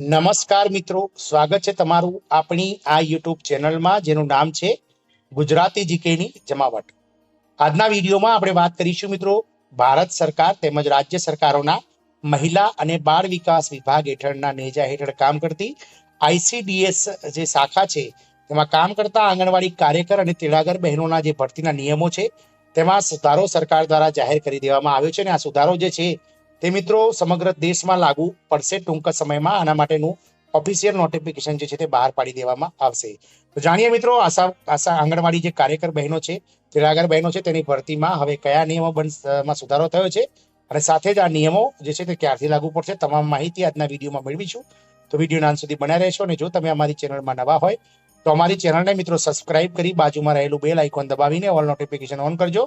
નમસ્કાર મિત્રો, સ્વાગત છે તમારું આપણી આ યુટ્યુબ ચેનલમાં જેનું નામ છે ગુજરાતી જીકેની જમાવટ. આજના વિડીયોમાં આપણે વાત કરીશું મિત્રો ભારત સરકાર તેમજ રાજ્ય સરકારોના મહિલા અને બાળ વિકાસ વિભાગ હેઠળના નેજા હેઠળ કામ કરતી આઈસીડીએસ જે શાખા છે તેમાં કામ કરતા આંગણવાડી કાર્યકર અને તેડાગર બહેનોના જે ભરતીના નિયમો છે તેમાં સુધારો સરકાર દ્વારા જાહેર કરી દેવામાં આવ્યો છે અને આ સુધારો જે છે તે મિત્રો સમગ્ર દેશમાં લાગુ પડશે ટૂંક સમયમાં. આના માટેનું ઓફિશિયલ નોટિફિકેશન જે છે તે બહાર પાડી દેવામાં આવશે. તો જાણીએ મિત્રો આશા આંગણવાડી જે કાર્યકર બહેનો છે તેડાગર બહેનો છે તેની ભરતીમાં હવે કયા નિયમોમાં સુધારો થયો છે અને સાથે જ આ નિયમો જે છે તે ક્યારથી લાગુ પડશે તમામ માહિતી આજના વિડીયોમાં મેળવીશું. તો વિડીયોના અંત સુધી બન્યા રહેશો અને જો તમે અમારી ચેનલમાં નવા હોય તો અમારી ચેનલને મિત્રો સબસ્ક્રાઇબ કરી બાજુમાં રહેલું બેલ આઇકોન દબાવીને ઓલ નોટિફિકેશન ઓન કરજો,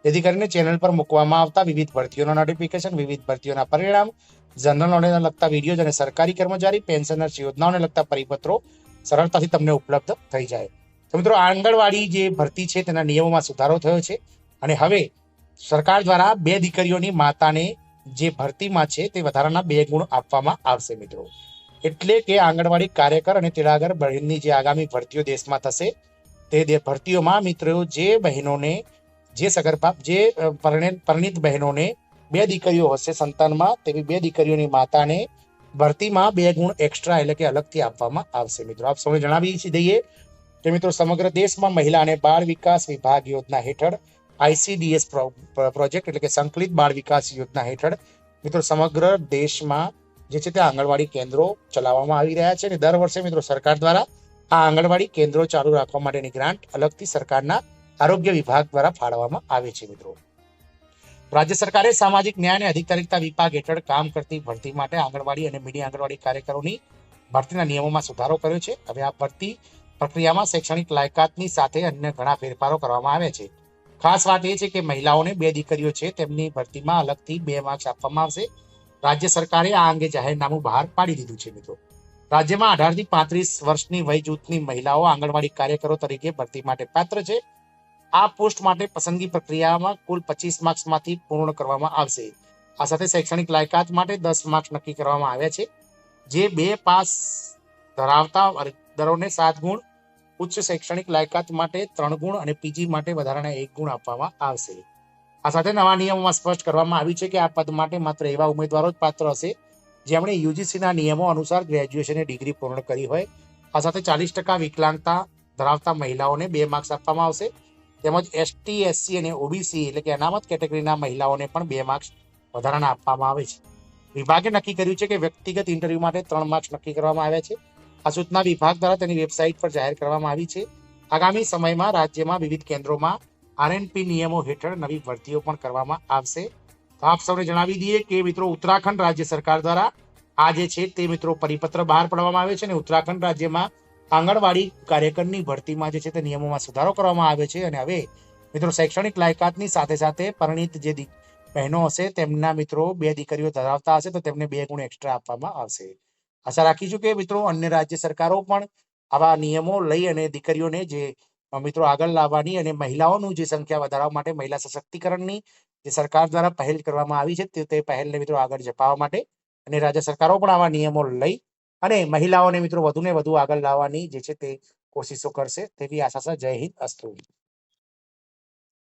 જેથી કરીને ચેનલ પર મૂકવામાં આવતા વિવિધ ભરતીઓના નોટિફિકેશન, વિવિધ ભરતીઓના પરિણામ, જનરલ નોલેજને લગતા વિડીયો અને સરકારી કર્મચારી પેન્શનર્સ યોજનાઓને લગતા પરિપત્રો સરળતાથી તમને ઉપલબ્ધ થઈ જાય. તો મિત્રો આંગણવાડી જે ભરતી છે તેના નિયમોમાં સુધારો થયો છે અને હવે સરકાર દ્વારા 2 દીકરીઓની માતાને જે ભરતીમાં છે તે વધારાના 2 ગુણ આપવામાં આવશે મિત્રો. એટલે કે આંગણવાડી કાર્યકર અને તેડાગર બહેનની જે આગામી ભરતીઓ દેશમાં થશે તે ભરતીઓમાં મિત્રો જે બહેનોને જે સગર્ભા જે પરણિત બહેનોને 2 દીકરીઓ હશે સંતાનમાં, તેવી 2 દીકરીઓની માતાને ભરતીમાં 2 ગુણ એક્સ્ટ્રા એટલે કે અલગથી આપવામાં આવશે મિત્રો. આપ સૌને જણાવી દઈએ કે મિત્રો સમગ્ર દેશમાં મહિલા અને બાળ વિકાસ વિભાગ યોજના હેઠળ આઈસીડીએસ પ્રોજેક્ટ એટલે કે સંકલિત બાળ વિકાસ યોજના હેઠળ મિત્રો સમગ્ર દેશમાં જે છે તે આંગણવાડી કેન્દ્રો ચલાવવામાં આવી રહ્યા છે અને દર વર્ષે મિત્રો સરકાર દ્વારા આ આંગણવાડી કેન્દ્રો ચાલુ રાખવા માટેની ગ્રાન્ટ અલગથી સરકારના આરોગ્ય વિભાગ દ્વારા ફાળવવામાં આવે છે મિત્રો. રાજ્ય સરકારે સામાજિક ન્યાય અને અધિકારિતા વિભાગ હેઠળ કામ કરતી ભરતી માટે આંગણવાડી અને મિની આંગણવાડી કાર્યકરોની ભરતીના નિયમોમાં સુધારો કર્યો છે. હવે આ ભરતી પ્રક્રિયામાં શૈક્ષણિક લાયકાતની સાથે અન્ય ઘણા ફેરફારો કરવામાં આવ્યા છે. ખાસ વાત એ છે કે મહિલાઓને 2 દીકરીઓ છે તેમની ભરતીમાં અલગથી 2 માર્ક્સ આપવામાં આવશે. રાજ્ય સરકારે આ અંગે જાહેરનામું બહાર પાડી દીધું છે મિત્રો. રાજ્યમાં 18 થી 35 વર્ષની વય જૂથની મહિલાઓ આંગણવાડી કાર્યકરો તરીકે ભરતી માટે પાત્ર છે. આ પોસ્ટ માટે પસંદગી પ્રક્રિયામાં કુલ 25 માર્ક્સમાંથી પૂર્ણ કરવામાં આવશે. આ સાથે શૈક્ષણિક લાયકાત માટે 10 માર્ક્સ નક્કી કરવામાં આવ્યા છે. જે 2 પાસ ધરાવતા અરજદારોને 7 ગુણ, ઉચ્ચ શૈક્ષણિક લાયકાત માટે 3 ગુણ અને પીજી માટે વધારાના 1 ગુણ આપવામાં આવશે. આ સાથે નવા નિયમોમાં સ્પષ્ટ કરવામાં આવ્યું છે કે આ પદ માટે માત્ર એવા ઉમેદવારો જ પાત્ર હશે જેમણે યુજીસીના નિયમો અનુસાર ગ્રેજ્યુએશનની ડિગ્રી પૂર્ણ કરી હોય. આ સાથે 40% વિકલાંગતા ધરાવતા મહિલાઓને 2 માર્ક્સ આપવામાં આવશે. તેમજ એસટી, એસસી અને ઓબીસી એટલે કે અનામત કેટેગરીના મહિલાઓને પણ 2 માર્ક્સ વધારાના આપવામાં આવે છે. વિભાગે નક્કી કર્યું છે કે વ્યક્તિગત ઇન્ટરવ્યુ માટે 3 માર્ક્સ નક્કી કરવામાં આવ્યા છે. આ સૂચના વિભાગ દ્વારા તેની વેબસાઇટ પર જાહેર કરવામાં આવી છે. આગામી સમયમાં રાજ્યમાં વિવિધ કેન્દ્રોમાં આરએનપી નિયમો હેઠળ નવી ભરતીઓ પણ કરવામાં આવશે. તો આપ સૌને જણાવી દઈએ કે મિત્રો ઉત્તરાખંડ રાજ્ય સરકાર દ્વારા આ જે છે તે મિત્રો પરિપત્ર બહાર પાડવામાં આવ્યો છે અને ઉત્તરાખંડ રાજ્યમાં આંગણવાડી કાર્યકરની ભરતીમાં જે છે તે નિયમોમાં સુધારો કરવામાં આવ્યો છે અને હવે મિત્રો શૈક્ષણિક લાયકાતની સાથે સાથે પરિણીત જે બહેનો હશે તેમના મિત્રો 2 દીકરીઓ ધરાવતા હશે તો તેમને 2 ગુણ એક્સ્ટ્રા આપવામાં આવશે. આશા રાખીશું કે મિત્રો અન્ય રાજ્ય સરકારો પણ આવા નિયમો લઈ અને દીકરીઓને જે મિત્રો આગળ લાવવાની અને મહિલાઓનું જે સંખ્યા વધારવા માટે મહિલા સશક્તિકરણની જે સરકાર દ્વારા પહેલ કરવામાં આવી છે તે પહેલને મિત્રો આગળ ઝપાવવા માટે અને રાજ્ય સરકારો પણ આવા નિયમો લઈ અને મહિલાઓને મિત્રો વધુને વધુ આગળ લાવવાની જે છે તે કોશિશો કરશે તેવી આશા છે. જય હિન્દ, અસ્તુ.